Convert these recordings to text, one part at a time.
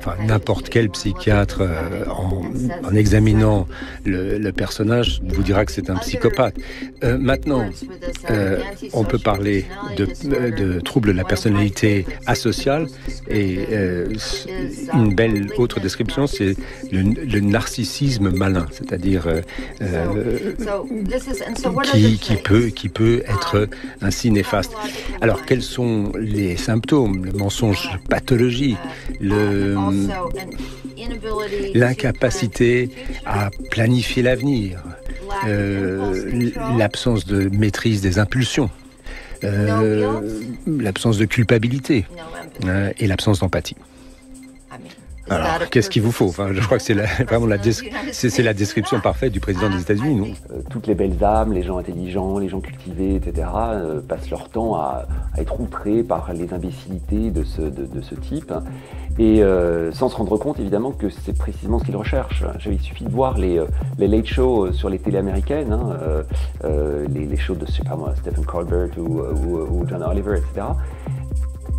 enfin n'importe quel psychiatre en examinant le personnage vous dira que c'est un psychopathe. Maintenant, on peut parler de troubles de la personnalité asociale et une belle autre description, c'est le narcissisme malin, c'est-à-dire qui peut être ainsi néfaste. Alors, quels sont les symptômes? Le mensonge pathologique, l'incapacité à planifier l'avenir, l'absence de maîtrise des impulsions, l'absence de culpabilité et l'absence d'empathie. Alors, qu'est-ce qu'il vous faut? Enfin, je crois que c'est vraiment la description parfaite du président des États-Unis, non? Toutes les belles âmes, les gens intelligents, les gens cultivés, etc., passent leur temps à être outrés par les imbécilités de ce type, et sans se rendre compte, évidemment, que c'est précisément ce qu'ils recherchent. Il suffit de voir les late shows sur les télés américaines, les shows de, je sais pas moi, Stephen Colbert ou John Oliver, etc.,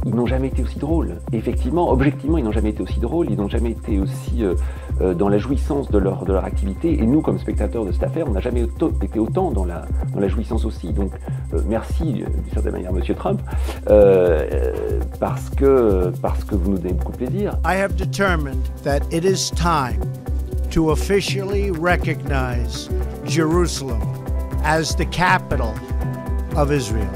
ils n'ont jamais été aussi drôles. Et effectivement, objectivement, ils n'ont jamais été aussi drôles, ils n'ont jamais été aussi dans la jouissance de leur activité. Et nous, comme spectateurs de cette affaire, on n'a jamais été autant dans la jouissance aussi. Donc, merci, d'une certaine manière, Monsieur Trump, parce que vous nous donnez beaucoup de plaisir. I have determined that it is time to officially recognize Jerusalem as the capital of Israel.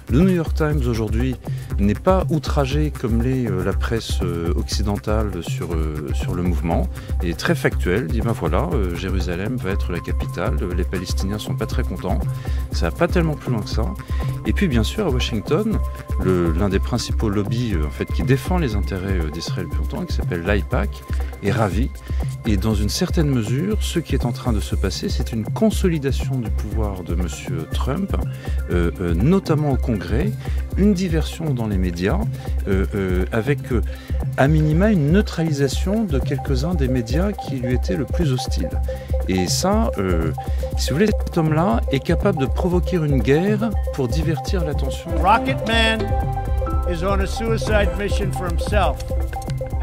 Le New York Times aujourd'hui n'est pas outragé comme l'est la presse occidentale sur le mouvement. Il est très factuel, il dit voilà, Jérusalem va être la capitale, les Palestiniens sont pas très contents, ça va pas tellement plus loin que ça. Et puis bien sûr à Washington, l'un des principaux lobbies qui défend les intérêts d'Israël depuis longtemps, qui s'appelle l'AIPAC, est ravi. Et dans une certaine mesure, ce qui est en train de se passer, c'est une consolidation du pouvoir de M. Trump, notamment au Congrès, une diversion dans les médias, avec à minima une neutralisation de quelques-uns des médias qui lui étaient le plus hostiles. Et ça, si vous voulez, cet homme-là est capable de provoquer une guerre pour divertir l'attention. Rocketman is on a suicide mission for himself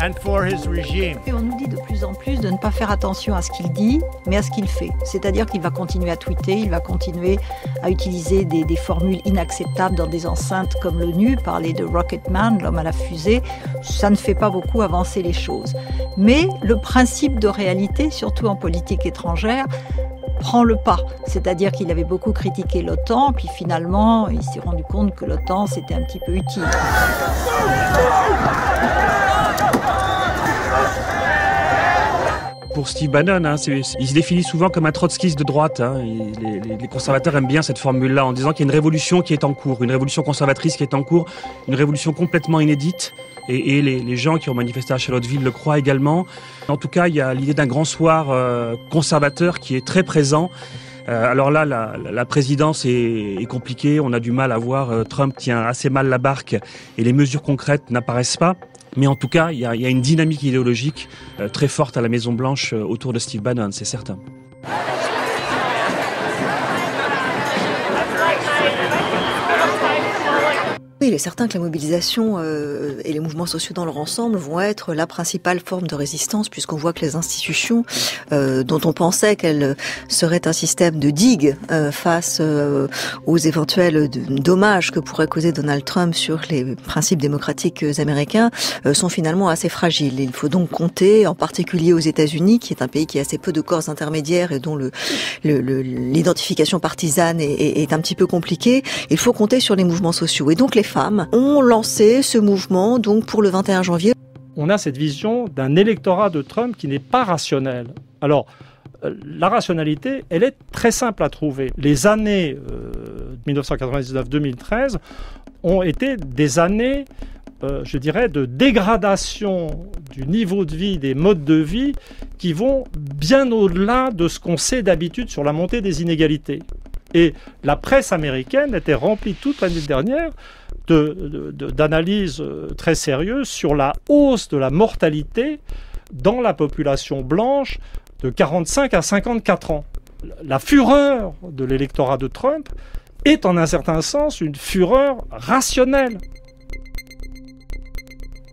and for his regime. Et on nous dit de plus en plus de ne pas faire attention à ce qu'il dit, mais à ce qu'il fait. C'est-à-dire qu'il va continuer à tweeter, il va continuer à utiliser des formules inacceptables dans des enceintes comme l'ONU, parler de Rocketman, l'homme à la fusée. Ça ne fait pas beaucoup avancer les choses. Mais le principe de réalité, surtout en politique étrangère, prend le pas. C'est-à-dire qu'il avait beaucoup critiqué l'OTAN, puis finalement, il s'est rendu compte que l'OTAN, c'était un petit peu utile. Pour Steve Bannon, il se définit souvent comme un trotskiste de droite. Les conservateurs aiment bien cette formule-là en disant qu'il y a une révolution qui est en cours, une révolution conservatrice qui est en cours, une révolution complètement inédite. Et les gens qui ont manifesté à Charlottesville le croient également. En tout cas, il y a l'idée d'un grand soir conservateur qui est très présent. Alors là, la présidence est compliquée. On a du mal à voir. Trump tient assez mal la barque et les mesures concrètes n'apparaissent pas. Mais en tout cas, il y a une dynamique idéologique très forte à la Maison-Blanche autour de Steve Bannon, c'est certain. Oui, il est certain que la mobilisation et les mouvements sociaux dans leur ensemble vont être la principale forme de résistance, puisqu'on voit que les institutions dont on pensait qu'elles seraient un système de digue face aux éventuels dommages que pourrait causer Donald Trump sur les principes démocratiques américains sont finalement assez fragiles. Il faut donc compter, en particulier aux États-Unis, qui est un pays qui a assez peu de corps intermédiaires et dont l'identification partisane est un petit peu compliquée. Il faut compter sur les mouvements sociaux. Et donc les femmes ont lancé ce mouvement donc pour le 21 janvier. On a cette vision d'un électorat de Trump qui n'est pas rationnel. Alors, la rationalité, elle est très simple à trouver. Les années 1999-2013 ont été des années, je dirais, de dégradation du niveau de vie, des modes de vie, qui vont bien au-delà de ce qu'on sait d'habitude sur la montée des inégalités. Et la presse américaine était remplie toute l'année dernière d'analyses très sérieuses sur la hausse de la mortalité dans la population blanche de 45 à 54 ans. La fureur de l'électorat de Trump est en un certain sens une fureur rationnelle.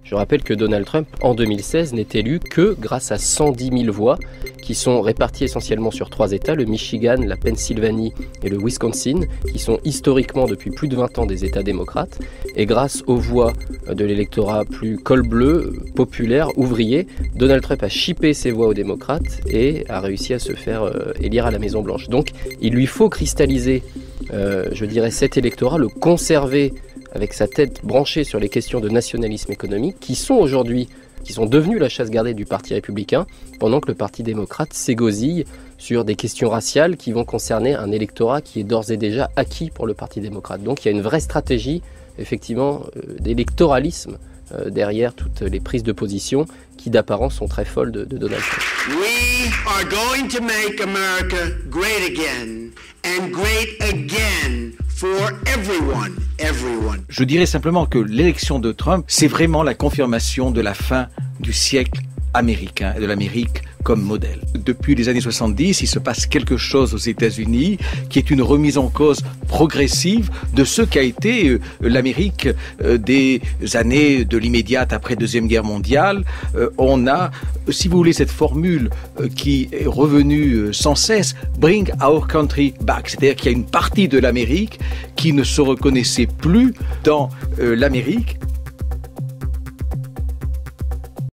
Je rappelle que Donald Trump, en 2016, n'est élu que grâce à 110 000 voix qui sont réparties essentiellement sur 3 États, le Michigan, la Pennsylvanie et le Wisconsin, qui sont historiquement depuis plus de 20 ans des États démocrates. Et grâce aux voix de l'électorat plus col bleu, populaire, ouvrier, Donald Trump a chippé ses voix aux démocrates et a réussi à se faire élire à la Maison-Blanche. Donc il lui faut cristalliser, je dirais, cet électorat, le conserver avec sa tête branchée sur les questions de nationalisme économique qui sont devenues la chasse gardée du Parti républicain, pendant que le Parti démocrate s'égosille sur des questions raciales qui vont concerner un électorat qui est d'ores et déjà acquis pour le Parti démocrate. Donc il y a une vraie stratégie, effectivement, d'électoralisme derrière toutes les prises de position qui d'apparence sont très folles de Donald Trump. We are going to make America great again and great again for everyone. Je dirais simplement que l'élection de Trump, c'est vraiment la confirmation de la fin du siècle américain et de l'Amérique comme modèle. Depuis les années 70, il se passe quelque chose aux États-Unis qui est une remise en cause progressive de ce qu'a été l'Amérique des années de l'immédiate après Deuxième Guerre mondiale. On a, si vous voulez, cette formule qui est revenue sans cesse, bring our country back. C'est-à-dire qu'il y a une partie de l'Amérique qui ne se reconnaissait plus dans l'Amérique